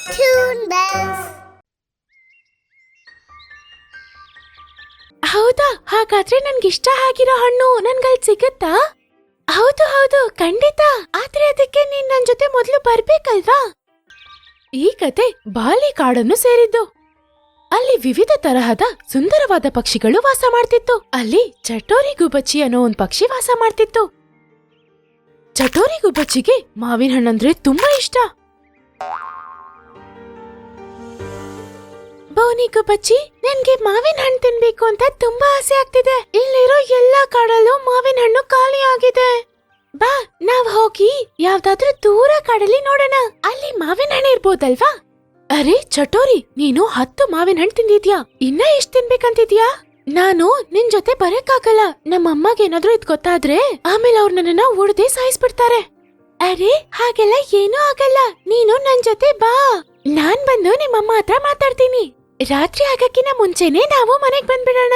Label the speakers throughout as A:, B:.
A: Toon Bells.
B: ಹೌದಾ? ಹಾಗಾದ್ರೆ ನನ್ಗಿಷ್ಟ ಆಗಿರೋ ಹಣ್ಣು ನನ್ಗಲ್ ಸಿಗತ್ತಾ? ಹೌದು ಹೌದು, ಖಂಡಿತ. ಆದ್ರೆ ಅದಕ್ಕೆ ನೀನ್ ನನ್ ಜೊತೆ ಮೊದ್ಲು ಬರ್ಬೇಕಲ್ವಾ? ಈ ಕತೆ ಬಾಲಿ ಕಾಡನ್ನು ಸೇರಿದ್ದು. ಅಲ್ಲಿ ವಿವಿಧ ತರಹದ ಸುಂದರವಾದ ಪಕ್ಷಿಗಳು ವಾಸ ಮಾಡ್ತಿತ್ತು. ಅಲ್ಲಿ ಚಟೋರಿ ಗುಬ್ಬಚ್ಚಿ ಅನ್ನೋ ಒಂದ್ ಪಕ್ಷಿ ವಾಸ ಮಾಡ್ತಿತ್ತು. ಚಟೋರಿ ಗುಬ್ಬಚ್ಚಿಗೆ ಮಾವಿನ ಹಣ್ಣಂದ್ರೆ ತುಂಬಾ ಇಷ್ಟ. ಬೋನಿ ಗುಬ್ಬಚ್ಚಿ, ನನ್ಗೆ ಮಾವಿನ ಹಣ್ಣು ತಿನ್ಬೇಕು ಅಂತ ತುಂಬಾ ಆಸೆ ಆಗ್ತಿದೆ. ಇಲ್ಲಿರೋ ಎಲ್ಲಾ ಕಾಡಲ್ಲೂ ಮಾವಿನ ಹಣ್ಣು ಖಾಲಿ ಆಗಿದೆ. ಬಾ, ನಾವ್ ಹೋಗಿ ಯಾವ್ದಾದ್ರೂ ದೂರ ಕಾಡಲ್ಲಿ ನೋಡೋಣ. ಅಲ್ಲಿ ಮಾವಿನ ಹಣ್ಣು ಇರ್ಬೋದಲ್ವಾ? ಅರೆ ಚಟೋರಿ, ನೀನು 10 ಮಾವಿನ ಹಣ್ಣು ತಿಂದಿದ್ಯಾ. ಇನ್ನ ಎಷ್ಟ್ ತಿನ್ಬೇಕಂತಿದ್ಯಾ? ನಾನು ನಿನ್ ಜೊತೆ ಬರಕ್ಕಾಗಲ್ಲ. ನಮ್ಮಮ್ಮಗೆ ಏನಾದ್ರೂ ಇದ್ ಗೊತ್ತಾದ್ರೆ ಆಮೇಲೆ ಅವ್ರು ನನ್ನನ್ನ ಉಡ್ದೇ ಸಾಯಿಸ್ಬಿಡ್ತಾರೆ. ಅರೆ ಹಾಗೆಲ್ಲ ಏನೂ ಆಗಲ್ಲ, ನೀನು ನನ್ ಜೊತೆ ಬಾ. ನಾನ್ ಬಂದು ನಿಮ್ಮಮ್ಮ ಹತ್ರ ಮಾತಾಡ್ತೀನಿ. ರಾತ್ರಿ ಆಗಕ್ಕಿನ ಮುಂಚೆನೆ ನಾವು ಮನೆಗ್ ಬಂದ್ಬಿಡೋಣ.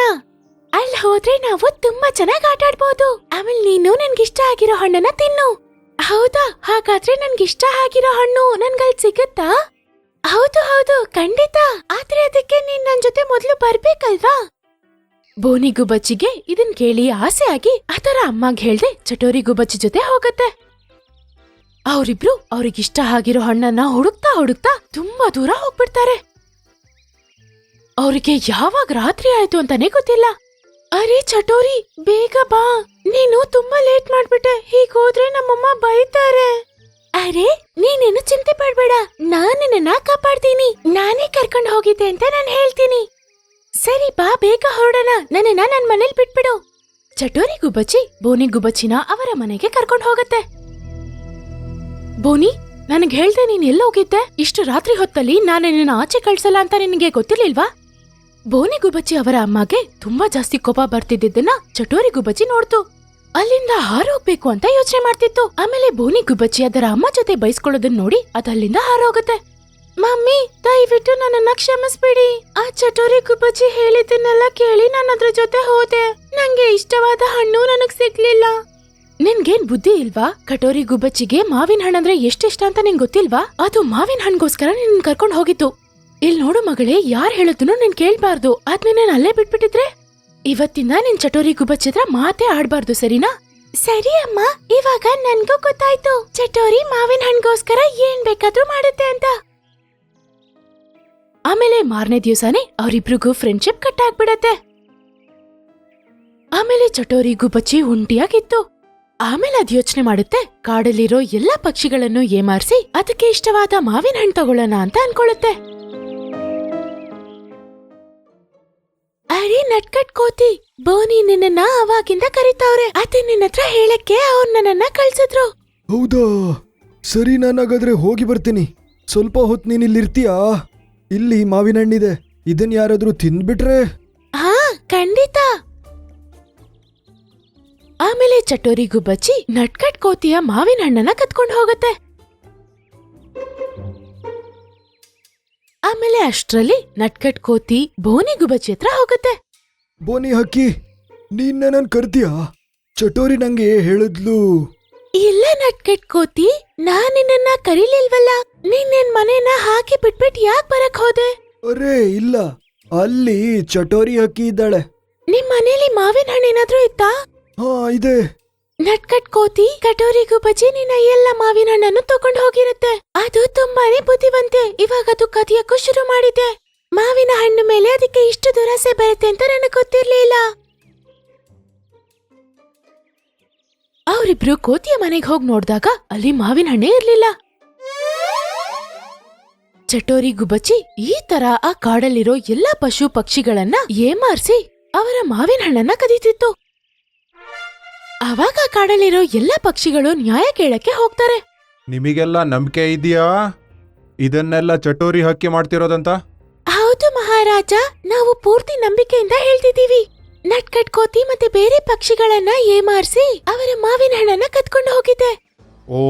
B: ಅಲ್ಲಿ ಹೋದ್ರೆ ನಾವು ತುಂಬಾ ಚೆನ್ನಾಗ್ ಆಟ ಆಡ್ಬೋದು. ಆಮೇಲೆ ನೀನು ನನ್ಗಿಷ್ಟ ಆಗಿರೋ ಹಣ್ಣನ್ನ ತಿನ್ನು. ಹೌದಾ? ಹಾಗಾದ್ರೆ ನನ್ಗಿಷ್ಟ ಆಗಿರೋ ಹಣ್ಣು ನನ್ಗಲ್ ಸಿಗತ್ತಾ? ಹೌದು ಹೌದು, ಖಂಡಿತ. ಆದ್ರೆ ಅದಕ್ಕೆ ನೀನ್ ನನ್ ಜೊತೆ ಮೊದ್ಲು ಬರ್ಬೇಕಲ್ವಾ? ಬೋನಿ ಗುಬ್ಬಚ್ಚಿಗೆ ಇದನ್ ಕೇಳಿ ಆಸೆ ಆಗಿ ಅದರ ಅಮ್ಮಗ್ ಹೇಳ್ದೆ ಚಟೋರಿ ಗುಬ್ಬಚ್ಚಿ ಜೊತೆ ಹೋಗತ್ತೆ. ಅವರಿಬ್ರು ಅವ್ರಿಗಿಷ್ಟ ಆಗಿರೋ ಹಣ್ಣನ್ನ ಹುಡುಕ್ತಾ ಹುಡುಕ್ತಾ ತುಂಬಾ ದೂರ ಹೋಗ್ಬಿಡ್ತಾರೆ. ಅವ್ರಿಗೆ ಯಾವಾಗ ರಾತ್ರಿ ಆಯ್ತು ಅಂತಾನೆ ಗೊತ್ತಿಲ್ಲ. ಅರೆ ಚಟೋರಿ, ಬೇಗ ಬಾ. ನೀನು ತುಂಬಾ ಲೇಟ್ ಮಾಡ್ಬಿಟ್ಟೆ. ಹೀಗೋದ್ರೆ ನಮ್ಮಮ್ಮ ಬೈತಾರೆ. ಅರೆ ನೀನೇನು ಚಿಂತೆ ಪಡ್ಬೇಡ, ನಾನ್ ನಿನ್ನ ಕಾಪಾಡ್ತೀನಿ. ನಾನೇ ಕರ್ಕೊಂಡ್ ಹೋಗಿದ್ದೆ ಅಂತ ನಾನು ಹೇಳ್ತೀನಿ. ಸರಿ ಬಾ, ಬೇಗ ಹೊರಡೋಣ. ನನ್ನನ್ನ ನನ್ ಮನೇಲಿ ಬಿಟ್ಬಿಡು. ಚಟೋರಿ ಗುಬ್ಬಚ್ಚಿ ಬೋನಿ ಗುಬ್ಬಚ್ಚಿನ ಅವರ ಮನೆಗೆ ಕರ್ಕೊಂಡ್ ಹೋಗತ್ತೆ. ಬೋನಿ, ನನಗ್ ಹೇಳ್ದೆ ನೀನ್ ಎಲ್ಲೋಗಿದ್ದೆ? ಇಷ್ಟು ರಾತ್ರಿ ಹೊತ್ತಲ್ಲಿ ನಾನು ನಿನ್ನ ಆಚೆ ಕಳ್ಸಲ್ಲ ಅಂತ ನಿನಗೆ ಗೊತ್ತಿರ್ಲಿಲ್ವಾ? ಬೋನಿ ಗುಬ್ಬಚ್ಚಿ ಅವರ ಅಮ್ಮಗೆ ತುಂಬಾ ಜಾಸ್ತಿ ಕೋಪ ಬರ್ತಿದ್ದನ್ನ ಚಟೋರಿ ಗುಬ್ಬಚ್ಚಿ ನೋಡ್ತು. ಅಲ್ಲಿಂದ ಹಾರೋಗ್ಬೇಕು ಅಂತ ಯೋಚನೆ ಮಾಡ್ತಿತ್ತು. ಆಮೇಲೆ ಬೋನಿ ಗುಬ್ಬಚ್ಚಿ ಅದರ ಅಮ್ಮ ಜೊತೆ ಬೈಸ್ಕೊಳ್ಳೋದನ್ನ ನೋಡಿ ಅದಲ್ಲಿಂದ ಹಾರೋಗತ್ತೆ. ಮಮ್ಮಿ, ದಯವಿಟ್ಟು ನನ್ನನ್ನ ಕ್ಷಮಿಸ್ಬಿಡಿ. ಆ ಚಟೋರಿ ಗುಬ್ಬಚ್ಚಿ ಹೇಳಿದ್ದನ್ನೆಲ್ಲ ಕೇಳಿ ನಾನು ಅದ್ರ ಜೊತೆ ಹೋದೆ. ನಂಗೆ ಇಷ್ಟವಾದ ಹಣ್ಣು ನನಗ್ ಸಿಗ್ಲಿಲ್ಲ. ನಿನ್ಗೇನ್ ಬುದ್ಧಿ ಇಲ್ವಾ? ಕಟೋರಿ ಗುಬ್ಬಚ್ಚಿಗೆ ಮಾವಿನ ಹಣ್ಣಂದ್ರೆ ಎಷ್ಟಿಷ್ಟ ಅಂತ ನಿಂಗ್ ಗೊತ್ತಿಲ್ವಾ? ಅದು ಮಾವಿನ ಹಣ್ಗೋಸ್ಕರ ನಿನ್ ಕರ್ಕೊಂಡ್ ಹೋಗಿತ್ತು. ಇಲ್ ನೋಡು ಮಗಳೇ, ಯಾರ್ ಹೇಳೋದನ್ನು ನೀನ್ ಕೇಳ್ಬಾರ್ದು. ಅದ್ ನಿನ್ನ ಅಲ್ಲೇ ಬಿಟ್ಬಿಟ್ಟಿದ್ರೆ ಇವತ್ತಿಂದ ನಿನ್ ಚಟೋರಿ ಗುಬ್ಬಚ್ಚಿ ಹತ್ರ ಮಾತೇ ಆಡ್ಬಾರ್ದು, ಸರಿನಾ? ಸರಿ ಅಮ್ಮ, ಇವಾಗ ನನ್ಗೂ ಗೊತ್ತಾಯ್ತು ಚಟೋರಿ ಮಾವಿನ ಹಣ್ಗೋಸ್ಕರ ಏನ್ ಬೇಕಾದ್ರೂ ಮಾಡುತ್ತೆ ಅಂತ. ಆಮೇಲೆ ಮಾರನೇ ದಿವಸನೇ ಅವರಿಬ್ರಿಗೂ ಫ್ರೆಂಡ್ಶಿಪ್ ಕಟ್ ಆಗ್ಬಿಡತ್ತೆ. ಆಮೇಲೆ ಚಟೋರಿ ಗುಬ್ಬಚ್ಚಿ ಒಂಟಿಯಾಗಿತ್ತು. ಆಮೇಲೆ ಅದ್ ಯೋಚನೆ ಮಾಡುತ್ತೆ, ಕಾಡಲ್ಲಿರೋ ಎಲ್ಲಾ ಪಕ್ಷಿಗಳನ್ನು ಏಮಾರಿಸಿ ಅದಕ್ಕೆ ಇಷ್ಟವಾದ ಮಾವಿನ ಹಣ್ಣು ತಗೊಳ್ಳೋಣ ಅಂತ ಅನ್ಕೊಳ್ಳುತ್ತೆ. ಅರೆ ನಟ್ಕಟ್ ಕೋತಿ, ಬೋನಿ ನಿನ್ನ ಅವಾಗಿಂದ ಕರೀತಾವ್ರೆ. ಅದೇ ನಿನ್ನ ಹತ್ರ ಹೇಳಕ್ಕೆ ಅವ್ರು ನನ್ನನ್ನ ಕಳ್ಸಿದ್ರು.
C: ಹೌದಾ? ಸರಿ, ನಾನಾಗಾದ್ರೆ ಹೋಗಿ ಬರ್ತೀನಿ. ಸ್ವಲ್ಪ ಹೊತ್ತು ನೀನ್ ಇಲ್ಲಿರ್ತೀಯಾ? ಇಲ್ಲಿ ಮಾವಿನ ಹಣ್ಣಿದೆ, ಇದನ್ ಯಾರಾದ್ರೂ ತಿಂದ್ಬಿಟ್ರೆ?
B: ಹಾ ಖಂಡಿತ. ಆಮೇಲೆ ಚಟೋರಿ ಗುಬ್ಬಚ್ಚಿ ನಟ್ಕಟ್ ಕೋತಿಯ ಮಾವಿನ ಹಣ್ಣನ್ನ ಕತ್ಕೊಂಡು ಹೋಗತ್ತೆ. ಆಮೇಲೆ ಅಷ್ಟ್ರಲ್ಲಿ ನಟ್ಕಟ್ ಕೋತಿ ಬೋನಿ ಗುಬ್ಬಚ್ಚಿ ಹತ್ರ ಹೋಗತ್ತೆ.
C: ಬೋನಿ ಹಕ್ಕಿ, ನೀನ್ ನನ್ ಕರ್ತೀಯಾ? ಚಟೋರಿ ನಂಗೆ ಹೇಳಿದ್ಲು.
B: ಇಲ್ಲ ನಟ್ಕಟ್ ಕೋತಿ, ನಾನ್ ನಿನ್ನ ಕರೀಲಿಲ್ವಲ್ಲ. ನೀನ್ ನಿನ್ ಮನೇನ ಹಾಕಿ ಬಿಟ್ಬಿಟ್ ಯಾಕೆ ಬರಕ್ ಹೋದೆ?
C: ಅರೇ ಇಲ್ಲ, ಅಲ್ಲಿ ಚಟೋರಿ ಹಕ್ಕಿ ಇದ್ದಾಳೆ.
B: ನಿಮ್ ಮನೇಲಿ ಮಾವಿನ ಹಣ್ಣು ಏನಾದ್ರೂ ಇತ್ತಾ?
C: ಹಾ ಇದೆ.
B: ನಟ್ಕಟ್ ಕೋತಿ, ಕಟೋರಿ ಗುಬ್ಬಚ್ಚಿ ನಿನ್ನ ಎಲ್ಲ ಮಾವಿನ ಹಣ್ಣನ್ನು ತಗೊಂಡು ಹೋಗಿರುತ್ತೆ. ಅದು ತುಂಬಾನೇ ಬುದ್ಧಿವಂತೆ. ಇವಾಗ ಅದು ಕದಿಯಕ್ಕೂ ಶುರು ಮಾಡಿದೆ. ಮಾವಿನ ಹಣ್ಣು ಮೇಲೆ ಅದಕ್ಕೆ ಇಷ್ಟು ದುರಾಸೆ ಬರುತ್ತೆ ಅಂತ ನನಗ್ ಗೊತ್ತಿರ್ಲಿಲ್ಲ. ಅವರಿಬ್ರು ಕೋತಿಯ ಮನೆಗೆ ಹೋಗಿ ನೋಡ್ದಾಗ ಅಲ್ಲಿ ಮಾವಿನ ಹಣ್ಣೇ ಇರ್ಲಿಲ್ಲ. ಚಟೋರಿ ಗುಬ್ಬಚ್ಚಿ ಈ ತರ ಆ ಕಾಡಲ್ಲಿರೋ ಎಲ್ಲಾ ಪಶು ಪಕ್ಷಿಗಳನ್ನ ಏಮಾರಿಸಿ ಅವರ ಮಾವಿನ ಹಣ್ಣನ್ನ ಕದೀತಿತ್ತು. ಅವಾಗ ಕಾಡಲ್ಲಿರೋ ಎಲ್ಲಾ ಪಕ್ಷಿಗಳು ನ್ಯಾಯ ಕೇಳಕ್ಕೆ ಹೋಗ್ತಾರೆ.
D: ನಿಮಗೆಲ್ಲ ನಂಬಿಕೆ ಇದೆಯಾ ಇದನ್ನೆಲ್ಲ ಚಟೋರಿ ಹಕ್ಕಿ ಮಾಡ್ತಿರೋದಂತ?
B: ಹೌದು ಮಹಾರಾಜ, ನಾವು ಪೂರ್ತಿ ನಂಬಿಕೆಯಿಂದ ಹೇಳ್ತಿದೀವಿ. ನಟ್ಕಟ್ ಕೋತಿ ಮತ್ತೆ ಬೇರೆ ಪಕ್ಷಿಗಳನ್ನ ಏಮಾರಿಸಿ ಅವರ ಮಾವಿನ ಹಣ್ಣನ್ನ ಕತ್ಕೊಂಡು ಹೋಗಿದೆ.
D: ಓ,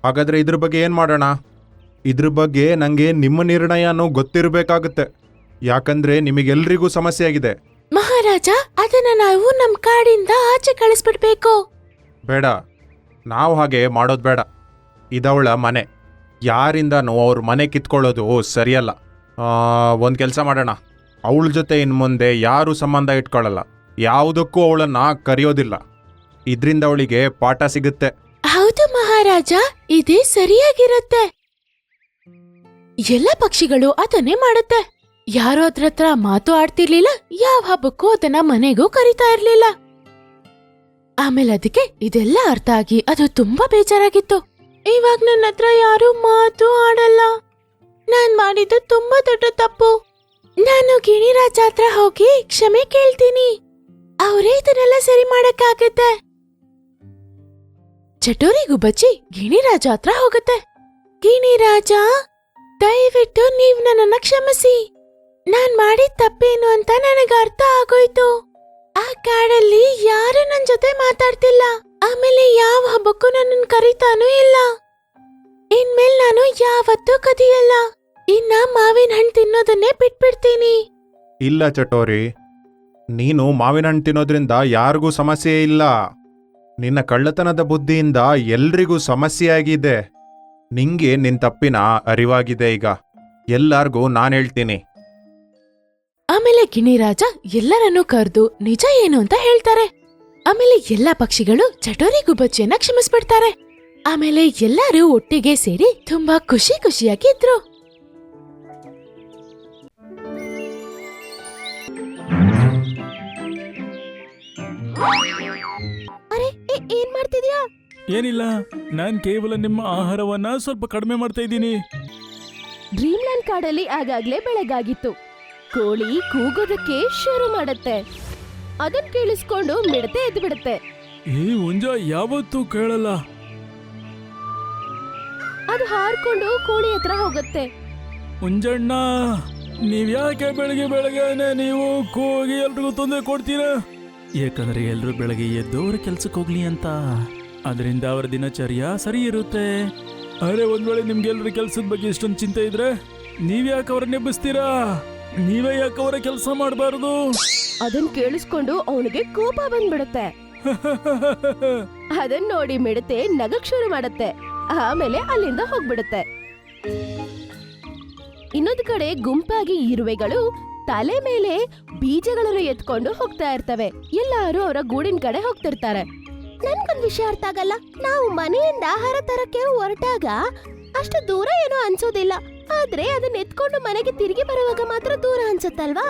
D: ಹಾಗಾದ್ರೆ ಇದ್ರ ಬಗ್ಗೆ ಏನ್ ಮಾಡೋಣ? ಇದ್ರ ಬಗ್ಗೆ ನಂಗೆ ನಿಮ್ಮ ನಿರ್ಣಯನೂ ಗೊತ್ತಿರಬೇಕಾಗುತ್ತೆ. ಯಾಕಂದ್ರೆ ನಿಮಗೆಲ್ರಿಗೂ ಸಮಸ್ಯೆ ಆಗಿದೆ.
B: ಮಹಾರಾಜ, ಅದನ್ನ ನಾವು ನಮ್ ಕಾಡಿಂದ ಆಚೆ ಕಳಿಸ್ಬಿಡ್ಬೇಕು.
D: ಬೇಡ, ನಾವು ಹಾಗೆ ಮಾಡೋದ್ ಬೇಡ. ಇದವಳ ಮನೆ. ಯಾರಿಂದನೂ ಅವ್ರ ಮನೆ ಕಿತ್ಕೊಳ್ಳೋದು ಸರಿಯಲ್ಲ. ಒಂದು ಕೆಲಸ ಮಾಡೋಣ, ಅವಳ ಜೊತೆ ಇನ್ನು ಮುಂದೆ ಯಾರೂ ಸಂಬಂಧ ಇಟ್ಕೊಳ್ಳಲ್ಲ, ಯಾವುದಕ್ಕೂ ಅವಳನ್ನು ಕರೆಯೋದಿಲ್ಲ. ಇದರಿಂದ ಅವಳಿಗೆ ಪಾಠ ಸಿಗುತ್ತೆ.
B: ಹೌದು ಮಹಾರಾಜ, ಇದೇ ಸರಿಯಾಗಿರುತ್ತೆ. ಎಲ್ಲ ಪಕ್ಷಿಗಳು ಅದನ್ನೇ ಮಾಡುತ್ತೆ. ಯಾರು ಅದ್ರ ಹತ್ರ ಮಾತು ಆಡ್ತಿರ್ಲಿಲ್ಲ, ಯಾವ ಹಬ್ಬಕ್ಕೂ ಅದನ್ನ ಮನೆಗೂ ಕರಿತಾ ಇರ್ಲಿಲ್ಲ. ಆಮೇಲೆ ಅದಕ್ಕೆ ಇದೆಲ್ಲ ಅರ್ಥ ಆಗಿ ಅದು ತುಂಬಾ ಬೇಜಾರಾಗಿತ್ತು. ಇವಾಗ ನನ್ನ ಹತ್ರ ಯಾರು ಮಾತು ಆಡಲ್ಲ, ನಾನ್ ಮಾಡಿದ್ದು ತುಂಬಾ ದೊಡ್ಡ ತಪ್ಪು. ನಾನು ಗಿಣಿರಾಜ ಹತ್ರ ಹೋಗಿ ಕ್ಷಮೆ ಕೇಳ್ತೀನಿ, ಅವರೇ ಇದನ್ನೆಲ್ಲ ಸರಿ ಮಾಡಕ್ಕಾಗತ್ತೆ. ಚಟೋರಿ ಗುಬ್ಬಚ್ಚಿ ಗಿಣಿರಾಜ ಹತ್ರ ಹೋಗುತ್ತೆ. ಗಿಣಿರಾಜ, ದಯವಿಟ್ಟು ನೀವ್ ನನ್ನನ್ನ ಕ್ಷಮಿಸಿ. ನಾನ್ ಮಾಡಿದ ತಪ್ಪೇನು ಅಂತ ನನಗ ಅರ್ಥ ಆಗೋಯ್ತು. ಆ ಕಾಡಲ್ಲಿ ಯಾರು ನನ್ ಜೊತೆ ಮಾತಾಡ್ತಿಲ್ಲ, ಆಮೇಲೆ ಯಾವ ಹಬ್ಬಕ್ಕೂ ನನ್ನನ್ ಕರೀತಾನೂ ಇಲ್ಲ. ಇನ್ಮೇಲ್ ನಾನು ಯಾವತ್ತೂ ಕದಿಯಲ್ಲ. ಇನ್ನ ಮಾವಿನ ಹಣ್ಣು ತಿನ್ನೋದನ್ನೇ ಬಿಟ್ಬಿಡ್ತೀನಿ.
D: ಇಲ್ಲ ಚಟೋರಿ, ನೀನು ಮಾವಿನ ಹಣ್ಣು ತಿನ್ನೋದ್ರಿಂದ ಯಾರಿಗೂ ಸಮಸ್ಯೆ ಇಲ್ಲ. ನಿನ್ನ ಕಳ್ಳತನದ ಬುದ್ಧಿಯಿಂದ ಎಲ್ರಿಗೂ ಸಮಸ್ಯೆ ಆಗಿದೆ. ನಿಂಗೆ ನಿನ್ ತಪ್ಪಿನ ಅರಿವಾಗಿದೆ. ಈಗ ಎಲ್ಲಾರ್ಗೂ ನಾನು ಹೇಳ್ತೀನಿ.
B: ಆಮೇಲೆ ಗಿಣಿರಾಜ ಎಲ್ಲರನ್ನೂ ಕರೆದು ನಿಜ ಏನು ಅಂತ ಹೇಳ್ತಾರೆ. ಆಮೇಲೆ ಎಲ್ಲಾ ಪಕ್ಷಿಗಳು ಚಟೋರಿ ಗುಬ್ಬಚ್ಚಿಯನ್ನ ಕ್ಷಮಿಸ್ಬಿಡ್ತಾರೆ. ಆಮೇಲೆ ಎಲ್ಲರೂ ಒಟ್ಟಿಗೆ ಸೇರಿ ತುಂಬಾ ಖುಷಿಯಾಗಿದ್ರು. ಅರೆ, ಏನ್ ಮಾಡ್ತಿದ್ಯಾ?
A: ಏನಿಲ್ಲ, ನಾನ್ ಕೇವಲ ನಿಮ್ಮ ಆಹಾರವನ್ನ ಸ್ವಲ್ಪ ಕಡಿಮೆ ಮಾಡ್ತಾ ಇದ್ದೀನಿ.
E: ಡ್ರೀಮ್ಲ್ಯಾಂಡ್ ಕಾಡಲ್ಲಿ ಆಗಾಗ್ಲೇ ಬೆಳಗಾಗಿತ್ತು. ಕೋಳಿ ಕೂಗೋದಕ್ಕೆ ಶುರು ಮಾಡತ್ತೆ. ಅದನ್ ಕೇಳಿಸ್ಕೊಂಡು ಮಿಡತೆ ಎದ್ದು ಬಿಡುತ್ತೆ.
A: ಈ ಹುಂಜ ಯಾವತ್ತೂ ಕೇಳಲ್ಲ.
E: ಅದು ಹಾರ್ಕೊಂಡು ಕೋಳಿ ಹತ್ರ ಹೋಗುತ್ತೆ.
A: ಹುಂಜಣ್ಣ, ನೀವ್ಯಾಕೆ ಬೆಳಗ್ಗೆನೆ ನೀವು ಕೂಗಿ ಎಲ್ರಿಗೂ ತೊಂದರೆ ಕೊಡ್ತೀರಾ? ಯಾಕಂದ್ರೆ ಎಲ್ರು ಬೆಳಗ್ಗೆ ಎದ್ದು ಅವ್ರ ಕೆಲ್ಸಕ್ಕೆ ಹೋಗ್ಲಿ ಅಂತ. ಅದರಿಂದ ಅವರ ದಿನಚರ್ಯ ಸರಿ ಇರುತ್ತೆ. ಅರೆ, ಒಂದ್ ವೇಳೆ ನಿಮ್ಗೆಲ್ರ ಕೆಲ್ಸದ ಬಗ್ಗೆ ಇಷ್ಟೊಂದು ಚಿಂತೆ ಇದ್ರೆ ನೀವ್ಯಾಕೆ ಅವ್ರನ್ನ ಎಬ್ಬಿಸ್ತೀರಾ? ನೀವೇ ಯಾಕೆ ಅವರ ಕೆಲಸ ಮಾಡಬಾರದು?
E: ಅದನ್ ಕೇಳಿಸ್ಕೊಂಡು ಅವನಿಗೆ ಕೋಪ ಬಂದ್ಬಿಡುತ್ತೆ. ಅದನ್ ನೋಡಿ ಮಿಡತೆ ನಗಕ್ ಶುರು ಮಾಡತ್ತೆ. ಆಮೇಲೆ ಅಲ್ಲಿಂದ ಹೋಗ್ಬಿಡುತ್ತೆ. ಇನ್ನೊಂದು ಕಡೆ ಗುಂಪಾಗಿ ಇರುವೆಗಳು ತಲೆ ಮೇಲೆ ಬೀಜಗಳನ್ನು ಎತ್ಕೊಂಡು ಹೋಗ್ತಾ ಇರ್ತವೆ. ಎಲ್ಲಾರು ಅವರ ಗೂಡಿನ ಕಡೆ ಹೋಗ್ತಿರ್ತಾರೆ. ನನ್ಗೊಂದ್ ವಿಷಯ ಅರ್ಥ ಆಗಲ್ಲ. ನಾವು ಮನೆಯಿಂದ ಆಹಾರ ತರಕ್ಕೆ ಹೊರಟಾಗ ಅಷ್ಟು ದೂರ ಏನೋ ಅನ್ಸೋದಿಲ್ಲ, ಆದ್ರೆ ಅದನ್ನ ಎತ್ಕೊಂಡು ಮನೆಗೆ ತಿರುಗಿ ಬರುವಾಗ ಮಾತ್ರ ದೂರ ಅನ್ಸತ್ತಲ್ವಾ?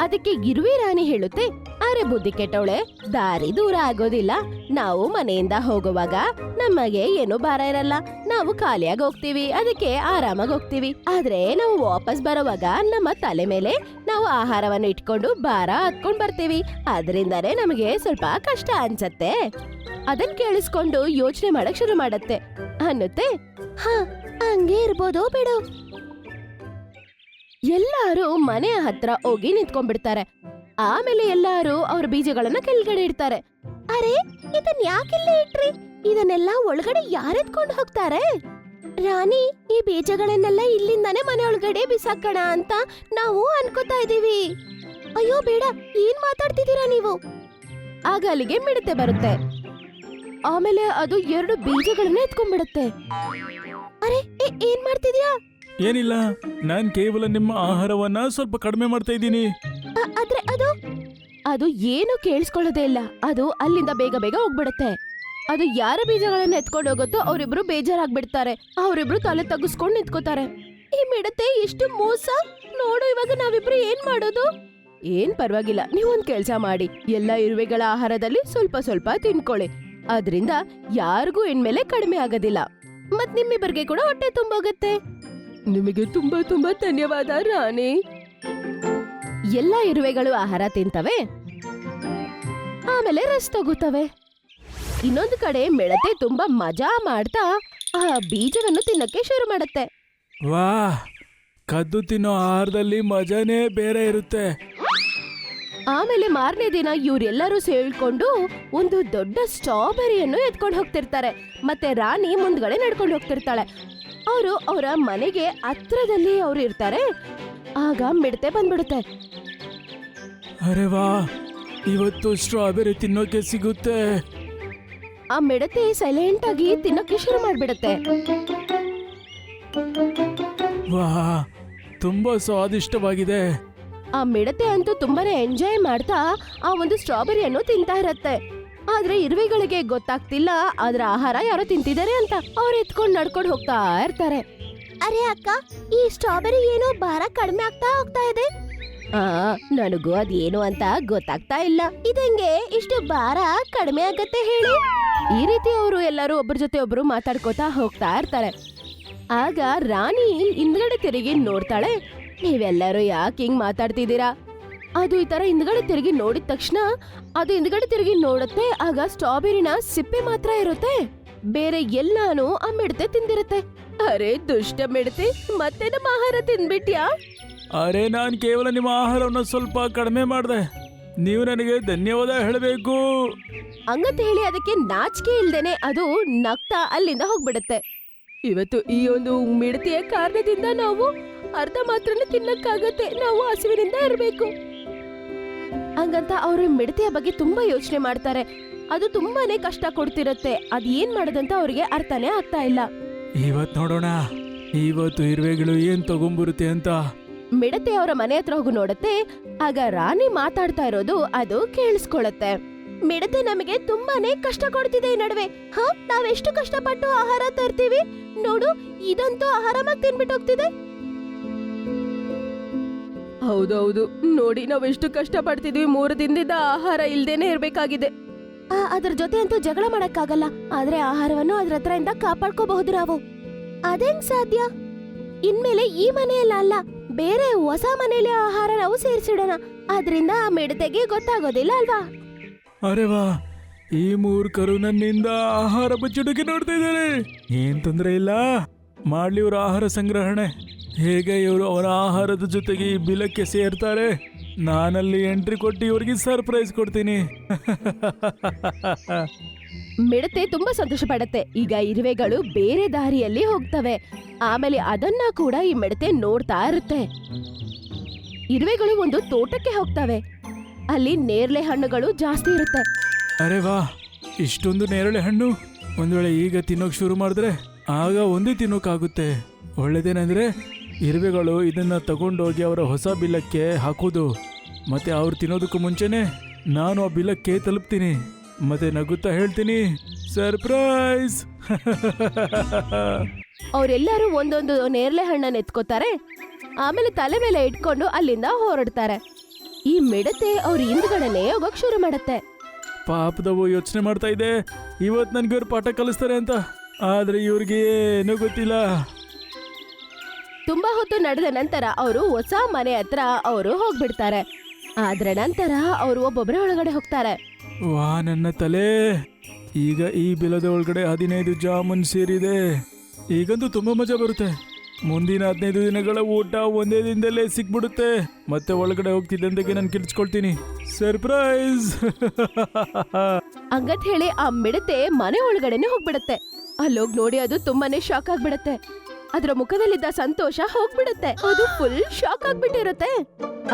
E: ಅದಕ್ಕೆ ಇರುವೆ ರಾಣಿ ಹೇಳುತ್ತೆ, ಅರೆ ಬುದ್ಧಿ ಕೆಟ್ಟವಳೆ, ದಾರಿ ದೂರ ಆಗೋದಿಲ್ಲ. ನಾವು ಮನೆಯಿಂದ ಹೋಗುವಾಗ ನಮಗೆ ಏನು ಭಾರ ಇರಲ್ಲ, ನಾವು ಖಾಲಿಯಾಗಿ ಹೋಗ್ತೀವಿ, ಅದಕ್ಕೆ ಆರಾಮಾಗಿ ಹೋಗ್ತೀವಿ. ಆದ್ರೆ ನಾವು ವಾಪಸ್ ಬರುವಾಗ ನಮ್ಮ ತಲೆ ಮೇಲೆ ನಾವು ಆಹಾರವನ್ನು ಇಟ್ಕೊಂಡು ಭಾರ ಹತ್ಕೊಂಡ್ ಬರ್ತೀವಿ. ಅದರಿಂದಾನೇ ನಮಗೆ ಸ್ವಲ್ಪ ಕಷ್ಟ ಅನ್ಸತ್ತೆ. ಅದನ್ ಕೇಳಿಸ್ಕೊಂಡು ಯೋಚನೆ ಮಾಡಕ್ ಶುರು ಮಾಡತ್ತೆ. ಅನ್ನುತ್ತೆ, ಹಾ ಹಂಗೆ ಇರ್ಬೋದೋ ಬಿಡು. ಎಲ್ಲಾರು ಮನೆಯ ಹತ್ರ ಹೋಗಿ ನಿಂತ್ಕೊಂಡ್ಬಿಡ್ತಾರೆ. ಆಮೇಲೆ ಎಲ್ಲಾರು ಅವ್ರ ಬೀಜಗಳನ್ನ ಕೆಳಗಡೆ ಇಡ್ತಾರೆ. ಅರೆ, ಇದನ್ ಯಾಕಿಲ್ಲೇ ಇಟ್ರಿ? ಇದನ್ನೆಲ್ಲ ಒಳಗಡೆ ಯಾರೆತ್ಕೊಂಡು ಹೋಗ್ತಾರೆ? ರಾಣಿ, ಈ ಬೀಜಗಳನ್ನೆಲ್ಲ ಇಲ್ಲಿಂದಾನೆ ಮನೆ ಒಳಗಡೆ ಬಿಸಾಕಣ ಅಂತ ನಾವು ಅನ್ಕೋತಾ ಇದೀವಿ. ಅಯ್ಯೋ ಬೇಡ, ಏನ್ ಮಾತಾಡ್ತಿದ್ದೀರಾ ನೀವು? ಆಗ ಅಲ್ಲಿಗೆ ಮಿಡತೆ ಬರುತ್ತೆ. ಆಮೇಲೆ ಅದು 2 ಬೀಜಗಳನ್ನ ಎತ್ಕೊಂಡ್ಬಿಡುತ್ತೆ. ಅರೆ, ಏನ್ ಮಾಡ್ತಿದ್ಯಾ?
A: ಏನಿಲ್ಲ, ನಾನ್ ಕೇವಲ ನಿಮ್ಮ ಆಹಾರವನ್ನ ಸ್ವಲ್ಪ ಕಡಿಮೆ ಮಾಡ್ತಾ ಇದ್ದೀನಿ.
E: ಆದ್ರೆ ಅದು ಏನು ಕೇಳಿಸ್ಕೊಳ್ಳೋದೇ ಇಲ್ಲ. ಅದು ಅಲ್ಲಿಂದ ಬೇಗ ಹೋಗ್ಬಿಡುತ್ತೆ. ಅದು ಯಾರ ಬೀಜಗಳನ್ನ ಎತ್ಕೊಂಡು ಹೋಗುತ್ತೋ ಅವರಿಬ್ರು ಬೇಜಾರಾಗ್ಬಿಡ್ತಾರೆ. ಅವರಿಬ್ರು ತಲೆ ತಗ್ಗಿಸ್ಕೊಂಡು ನಿಂತ್ಕೋತಾರೆ. ಈ ಮಿಡತೆ ಎಷ್ಟು ಮೋಸ ನೋಡು. ಇವಾಗ ನಾವಿಬ್ರು ಏನ್ ಮಾಡೋದು? ಏನ್ ಪರವಾಗಿಲ್ಲ, ನೀವೊಂದ್ ಕೆಲ್ಸ ಮಾಡಿ, ಎಲ್ಲಾ ಇರುವೆಗಳ ಆಹಾರದಲ್ಲಿ ಸ್ವಲ್ಪ ತಿನ್ಕೊಳ್ಳಿ. ಅದ್ರಿಂದ ಯಾರಿಗೂ ಇನ್ಮೇಲೆ ಕಡಿಮೆ ಆಗೋದಿಲ್ಲ. ಮತ್ ನಿಮ್ಮಿಬ್ಬರಿಗೆ ಕೂಡ ಹೊಟ್ಟೆ ತುಂಬೋಗತ್ತೆ. ನಿಮಗೆ ತುಂಬಾ ಧನ್ಯವಾದ ರಾಣಿ. ಎಲ್ಲಾ ಇರುವೆಗಳು ಆಹಾರ ತಿಂತವೆ, ಆಮೇಲೆ ರೆಸ್ಟ್ ತಗೋತವೆ. ಇನ್ನೊಂದು ಕಡೆ ಮಿಡತೆ ತುಂಬಾ ಮಜಾ ಮಾಡ್ತಾ ಆ ಬೀಜವನ್ನು ತಿನ್ನಕ್ಕೆ ಶುರು ಮಾಡುತ್ತೆ.
A: ವಾ, ಕದ್ದು ತಿನ್ನೋ ಆಹಾರದಲ್ಲಿ ಮಜಾನೇ ಬೇರೆ ಇರುತ್ತೆ.
E: ಆಮೇಲೆ ಮಾರನೇ ದಿನ ಇವರೆಲ್ಲರೂ ಸೇಳ್ಕೊಂಡು ಒಂದು ದೊಡ್ಡ ಸ್ಟ್ರಾಬೆರಿಯನ್ನು ಎತ್ಕೊಂಡು ಹೋಗ್ತಿರ್ತಾರೆ. ಮತ್ತೆ ರಾಣಿ ಮುಂದ್ಗಡೆ ನಡ್ಕೊಂಡು ಹೋಗ್ತಿರ್ತಾಳೆ. ಅವರು ಅವರ ಮನೆಗೆ ಹತ್ರದಲ್ಲಿ ಅವ್ರು ಇರ್ತಾರೆ. ಆಗ ಮಿಡತೆ ಬಂದ್ಬಿಡುತ್ತೆ.
A: ಅರೆ ವಾ, ಇವತ್ತು ಸ್ಟ್ರಾಬೆರಿ ತಿನ್ನೋಕೆ ಸಿಗುತ್ತೆ.
E: ಆ ಮಿಡತೆ ಸೈಲೆಂಟ್ ಆಗಿ ತಿನ್ನೋಕೆ ಶುರು ಮಾಡ್ಬಿಡತ್ತೆ.
A: ವಾ, ತುಂಬಾ ಸ್ವಾದಿಷ್ಟವಾಗಿದೆ.
E: ಆ ಮಿಡತೆ ಅಂತೂ ತುಂಬಾನೇ ಎಂಜಾಯ್ ಮಾಡ್ತಾ ಆ ಒಂದು ಸ್ಟ್ರಾಬೆರಿಯನ್ನು ತಿಂತಾ ಇರತ್ತೆ. ಆದ್ರೆ ಇರುವೆಗಳಿಗೆ ಗೊತ್ತಾಗ್ತಿಲ್ಲ ಅದ್ರ ಆಹಾರ ಯಾರೋ ತಿಂತಿದ್ದಾರೆ ಅಂತ. ಅವ್ರು ಎತ್ಕೊಂಡ್ ನಡ್ಕೊಂಡು ಹೋಗ್ತಾ ಇರ್ತಾರೆ. ಅರೆ ಅಕ್ಕ, ಈ ಸ್ಟ್ರಾಬೆರಿ ಏನೋ ಭಾರ ಕಡಿಮೆ ಆಗ್ತಾ ಹೋಗ್ತಾ ಇದೆ. ನನಗೂ ಅದೇನು ಅಂತ ಗೊತ್ತಾಗ್ತಾ ಇಲ್ಲ. ಇದಂಗೆ ಇಷ್ಟು ಭಾರ ಕಡಿಮೆ ಆಗತ್ತೆ ಹೇಳಿ. ಈ ರೀತಿ ಅವರು ಎಲ್ಲರೂ ಒಬ್ಬರ ಜೊತೆ ಒಬ್ರು ಮಾತಾಡ್ಕೋತಾ ಹೋಗ್ತಾ ಇರ್ತಾರೆ. ಆಗ ರಾಣಿ ಹಿಂದ್ಗಡೆ ತಿರುಗಿ ನೋಡ್ತಾಳೆ. ನೀವೆಲ್ಲರೂ ಯಾಕೆ ಹಿಂಗ್ ಮಾತಾಡ್ತಿದ್ದೀರಾ? ಅದು ಈ ತರ ಹಿಂದ್ಗಡೆ ತಿರುಗಿ ನೋಡಿದ ತಕ್ಷಣ ಅದು ಹಿಂದ್ಗಡೆ ತಿರುಗಿ ನೋಡುತ್ತೆ. ಆಗ ಸ್ಟ್ರಾಬೆರಿನ ಸಿಪ್ಪೆ ಮಾತ್ರ ಇರುತ್ತೆ, ಬೇರೆ ಎಲ್ಲಾನು ಆ ಮಿಡತೆ ತಿಂದಿರುತ್ತೆ. ಅರೆ ದುಷ್ಟ ಮಿಡತೆ, ಮತ್ತೆ ನಮ್ಮ ಆಹಾರ ತಿಂದ್ಬಿಟ್ಯಾ?
A: ಅರೆ, ನಾನು ಕೇವಲ ನಿಮ್ಮ ಆಹಾರವನ್ನು ಸ್ವಲ್ಪ ಕಡಿಮೆ ಮಾಡಿದೆ. ನೀವು ನನಗೆ ಧನ್ಯವಾದ ಹೇಳಬೇಕು.
E: ಹಂಗಂತ ಹೇಳಿ ಅದಕ್ಕೆ ನಾಚಿಕೆ ಇಲ್ದೇನೆ ಅದು ನಗ್ತಾ ಅಲ್ಲಿಂದ ಹೋಗ್ಬಿಡುತ್ತೆ. ಇವತ್ತು ಈ ಒಂದು ಮಿಡತೆಯ ಕಾರಣದಿಂದ ನಾವು ಅರ್ಧ ಮಾತ್ರನೇ ತಿನ್ನಕ್ಕಾಗತ್ತೆ. ನಾವು ಹಸಿವಿನಿಂದ ಇರಬೇಕು. ಹಂಗಂತ ಅವರು ಮಿಡತೆಯ ಬಗ್ಗೆ ತುಂಬಾ ಯೋಚನೆ ಮಾಡ್ತಾರೆ. ಅದು ತುಂಬಾನೇ ಕಷ್ಟ ಕೊಡ್ತಿರತ್ತೆ. ಅದ್ ಏನ್ ಮಾಡೋದಂತ ಅವ್ರಿಗೆ ಅರ್ಥನೇ ಆಗ್ತಾ ಇಲ್ಲ.
A: ಇವತ್ ನೋಡೋಣ, ಇವತ್ತು ಇರುವೆಗಳು ಏನ್ ತಗೊಂಬರುತ್ತೆ ಅಂತ.
E: ಮಿಡತೆ ಅವರ ಮನೆ ಹತ್ರ ಹೋಗಿ ನೋಡತ್ತೆ. ಆಗ ರಾಣಿ ಮಾತಾಡ್ತಾ ಇರೋದು ಅದು ಕೇಳಿಸ್ಕೊಳತ್ತೆ. ಮಿಡತೆ ನಮಗೆ ತುಂಬಾನೇ ಕಷ್ಟ ಕೊಡ್ತಿದೆ ಈ ನಡುವೆ. ನಾವೆಷ್ಟು ಕಷ್ಟಪಟ್ಟು ಆಹಾರ ತರ್ತೀವಿ ನೋಡು, ಇದಂತೂ ಆಹಾರವಾಗಿ ತಿನ್ಬಿಟ್ಟು ಹೋಗ್ತಿದೆ. ಹೌದೌದು ನೋಡಿ, ನಾವೆಷ್ಟು ಕಷ್ಟ ಪಡ್ತಿದ್ವಿ. 3 ದಿನದಿಂದ ಆಹಾರ ಇಲ್ದೇನೆ ಇರ್ಬೇಕಾಗಿದೆ. ಅದ್ರ ಜೊತೆ ಅಂತೂ ಜಗಳ ಮಾಡಕ್ಕಾಗಲ್ಲ. ಆದ್ರೆ ಆಹಾರವನ್ನು ಅದ್ರ ಹತ್ರದಿಂದ ಕಾಪಾಡ್ಕೋಬಹುದು ನಾವು. ಅದೇಂಗ್ ಸಾಧ್ಯ? ಇನ್ಮೇಲೆ ಈ ಮನೆಯಲ್ಲ ಅಲ್ಲ, ಬೇರೆ ಹೊಸ ಮನೆಯಲ್ಲಿ ಆಹಾರ ನಾವು ಸೇರಿಸಿಡೋಣ. ಆದ್ರಿಂದ ಆ ಮಿಡತೆಗೆ ಗೊತ್ತಾಗೋದಿಲ್ಲ ಅಲ್ವಾ?
A: ಅರೆ ವಾ, ಈ ಮೂರ್ಖರು ನನ್ನಿಂದ ಆಹಾರ ಬಚ್ಚಿಡಕ್ಕೆ ನೋಡ್ತಾ ಇದ್ದಾರೆ. ಏನ್ ತೊಂದ್ರೆ ಇಲ್ಲ, ಮಾಡ್ಲಿ ಇವ್ರ ಆಹಾರ ಸಂಗ್ರಹಣೆ. ಹೇಗೆ ಇವರು ಅವರ ಆಹಾರದ ಜೊತೆಗೆ ಈ ಬಿಲಕ್ಕೆ ಸೇರ್ತಾರೆ. ನಾನಲ್ಲಿ ಎಂಟ್ರಿ ಕೊಟ್ಟು ಇವರಿಗೆ ಸರ್ಪ್ರೈಸ್ ಕೊಡ್ತೀನಿ.
E: ಮಿಡತೆ ತುಂಬಾ ಸಂತೋಷ ಪಡತ್ತೆ. ಈಗ ಇರುವೆಗಳು ಬೇರೆ ದಾರಿಯಲ್ಲಿ ಹೋಗ್ತವೆ. ಆಮೇಲೆ ಅದನ್ನ ಕೂಡ ಈ ಮಿಡತೆ ನೋಡ್ತಾ ಇರುತ್ತೆ. ಇರುವೆಗಳು ಒಂದು ತೋಟಕ್ಕೆ ಹೋಗ್ತವೆ. ಅಲ್ಲಿ ನೇರಳೆ ಹಣ್ಣುಗಳು ಜಾಸ್ತಿ ಇರುತ್ತೆ.
A: ಅರೆ ವಾ, ಇಷ್ಟೊಂದು ನೇರಳೆ ಹಣ್ಣು. ಒಂದ್ ವೇಳೆ ಈಗ ತಿನ್ನೋಕ್ ಶುರು ಮಾಡಿದ್ರೆ ಆಗ ಒಂದೇ ತಿನ್ನೋಕಾಗುತ್ತೆ. ಒಳ್ಳೇದೇನಂದ್ರೆ ಇರುವೆಗಳು ಇದನ್ನ ತಗೊಂಡೋಗಿ ಅವರ ಹೊಸ ಬಿಲಕ್ಕೆ ಹಾಕೋದು. ಮತ್ತೆ ಅವ್ರು ತಿನ್ನೋದಕ್ಕೂ ಮುಂಚೆನೆ ನಾನು ಆ ಬಿಲಕ್ಕೆ ತಲುಪ್ತೀನಿ. ಮತ್ತೆ ನಗುತ್ತಾ ಹೇಳ್ತೀನಿ, ಸರ್ಪ್ರೈಸ್.
E: ಅವರೆಲ್ಲರೂ ಒಂದೊಂದು ನೇರಳೆ ಹಣ್ಣನ್ನು ಎತ್ಕೋತಾರೆ. ಆಮೇಲೆ ತಲೆ ಮೇಲೆ ಇಟ್ಕೊಂಡು ಅಲ್ಲಿಂದ ಹೊರಡ್ತಾರೆ. ಈ ಮಿಡತೆ ಅವ್ರ ಹಿಂದ್ಗಡೆನೆ ಹೋಗಕ್ ಶುರು ಮಾಡತ್ತೆ.
A: ಪಾಪದವು ಯೋಚನೆ ಮಾಡ್ತಾ ಇದೆ, ಇವತ್ತು ನನ್ಗೆ ಇವ್ರು ಪಾಠ ಕಲಿಸ್ತಾರೆ ಅಂತ. ಆದ್ರೆ ಇವ್ರಿಗೆ ಏನೂ ಗೊತ್ತಿಲ್ಲ.
E: ತುಂಬಾ ಹೊತ್ತು ನಡೆದ ನಂತರ ಅವರು ಹೊಸ ಮನೆ ಹತ್ರ ಅವರು ಹೋಗ್ಬಿಡ್ತಾರೆ. ಆದ್ರೆ ನಂತರ ಅವರು ಒಬ್ಬೊಬ್ಬರೇ ಒಳಗಡೆ ಹೋಗ್ತಾರೆ.
A: ವಾ, ನನ್ನ ತಲೆ. ಈಗ ಈ ಬಿಲದ ಒಳಗಡೆ 15 ಜಾಮೂನ್ ಸೇರಿದೆ. ಈಗಂತೂ ತುಂಬಾ ಮಜಾ ಬರುತ್ತೆ. ಮುಂದಿನ 15 ದಿನಗಳ ಊಟ ಒಂದೇ ದಿನದಲ್ಲೇ ಸಿಕ್ಬಿಡುತ್ತೆ. ಮತ್ತೆ ಒಳಗಡೆ ಹೋಗ್ತಿದ್ದಂತೆಗೆ ನಾನು ಕಿರ್ಚ್ಕೊಳ್ತೀನಿ. ಸರ್ಪ್ರೈಸ್.
E: ಹಂಗಂತ ಹೇಳಿ ಆ ಮಿಡತೆ ಮನೆ ಒಳಗಡೆನೆ ಹೋಗ್ಬಿಡತ್ತೆ. ಅಲ್ಲೋಗ್ ನೋಡಿ ಅದು ತುಂಬಾನೇ ಶಾಕ್ ಆಗ್ಬಿಡತ್ತೆ. ಅದರ ಮುಖದಲ್ಲಿದ್ದ ಸಂತೋಷ ಹೋಗ್ಬಿಡುತ್ತೆ. ಅದು ಫುಲ್ ಶಾಕ್ ಆಗ್ಬಿಟ್ಟಿರುತ್ತೆ.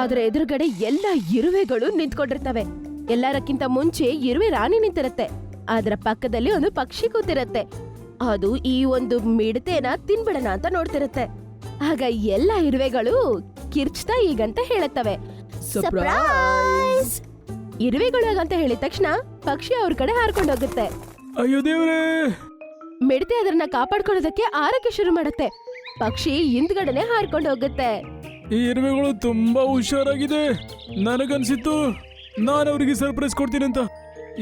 E: ಅದರ ಎದುರುಗಡೆ ಎಲ್ಲ ಇರುವೆಗಳು ನಿಂತ್ಕೊಂಡಿರ್ತವೆ. ಎಲ್ಲರಕ್ಕಿಂತ ಮುಂಚೆ ಇರುವೆ ರಾಣಿ ನಿಂತಿರತ್ತೆ. ಅದರ ಪಕ್ಕದಲ್ಲಿ ಒಂದು ಪಕ್ಷಿ ಕೂತಿರತ್ತೆ. ಅದು ಈ ಒಂದು ಮಿಡತೆನ ತಿನ್ಬಿಡಣ ಅಂತ ನೋಡ್ತಿರತ್ತೆ. ಆಗ ಎಲ್ಲ ಇರುವೆಗಳು ಕಿರ್ಚ್ತಾ ಈಗಂತ ಹೇಳುತ್ತವೆ, ಸರ್ಪ್ರೈಸ್. ಇರುವೆಗಳು ಹಾಗಂತ ಹೇಳಿದ ತಕ್ಷಣ ಪಕ್ಷಿ ಅವ್ರ ಕಡೆ ಹಾರ್ಕೊಂಡು ಹೋಗುತ್ತೆ.
A: ಅಯ್ಯೋ ದೇವ್ರೇ.
E: ಮಿಡತೆ ಅದನ್ನ ಕಾಪಾಡ್ಕೊಳ್ಳೋದಕ್ಕೆ ಆರಕ್ಕೆ ಶುರು ಮಾಡುತ್ತೆ. ಪಕ್ಷಿ ಹಿಂದ್ಗಡೆನೆ ಹಾರ್ಕೊಂಡು ಹೋಗುತ್ತೆ.
A: ಈ ಇರುವೆಗಳು ತುಂಬಾ ಹುಷಾರಾಗಿದೆ. ನನಗನ್ಸಿತ್ತು ನಾನು ಅವ್ರಿಗೆ ಸರ್ಪ್ರೈಸ್ ಕೊಡ್ತೀನಿ ಅಂತ.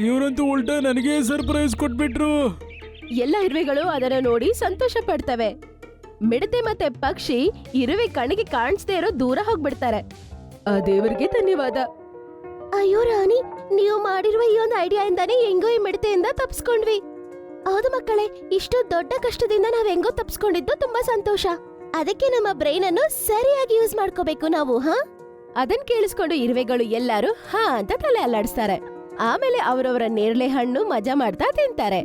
A: ಇವರಂತೂ ಉಲ್ಟಾ ನನಗೆ ಸರ್ಪ್ರೈಸ್ ಕೊಟ್ಬಿಟ್ರು.
E: ಎಲ್ಲ ಇರುವೆಗಳು ಅದನ್ನ ನೋಡಿ ಸಂತೋಷ ಪಡ್ತವೆ. ಮಿಡತೆ ಮತ್ತೆ ಪಕ್ಷಿ ಇರುವೆ ಕಣ್ಣಿಗೆ ಕಾಣಿಸದೇ ಇರೋ ದೂರ ಹೋಗ್ಬಿಡ್ತಾರೆ. ಆ ದೇವರಿಗೆ ಧನ್ಯವಾದ. ಅಯ್ಯೋ ರಾಣಿ, ನೀವು ಮಾಡಿರುವ ಈ ಒಂದು ಐಡಿಯಾ ಇಂದಾನೆ ಹೆಂಗೋ ಈ ಮಿಡತೆಯಿಂದ ತಪ್ಸ್ಕೊಂಡ್ವಿ. ಹೌದು ಮಕ್ಕಳೇ, ಇಷ್ಟು ದೊಡ್ಡ ಕಷ್ಟದಿಂದ ನಾವ್ ಹೆಂಗೋ ತಪ್ಸ್ಕೊಂಡಿದ್ದು ತುಂಬಾ ಸಂತೋಷ. ಅದಕ್ಕೆ ನಮ್ಮ ಬ್ರೈನ್ ಅನ್ನು ಸರಿಯಾಗಿ ಯೂಸ್ ಮಾಡ್ಕೋಬೇಕು ನಾವು. ಅದನ್ ಕೇಳಿಸ್ಕೊಂಡು ಇರುವೆಗಳು ಎಲ್ಲಾರು ಹಾ ಅಂತ ತಲೆ ಅಲ್ಲಾಡಿಸ್ತಾರೆ. ಆಮೇಲೆ ಅವರವರ ನೇರಳೆ ಹಣ್ಣು ಮಜಾ ಮಾಡ್ತಾ ತಿಂತಾರೆ.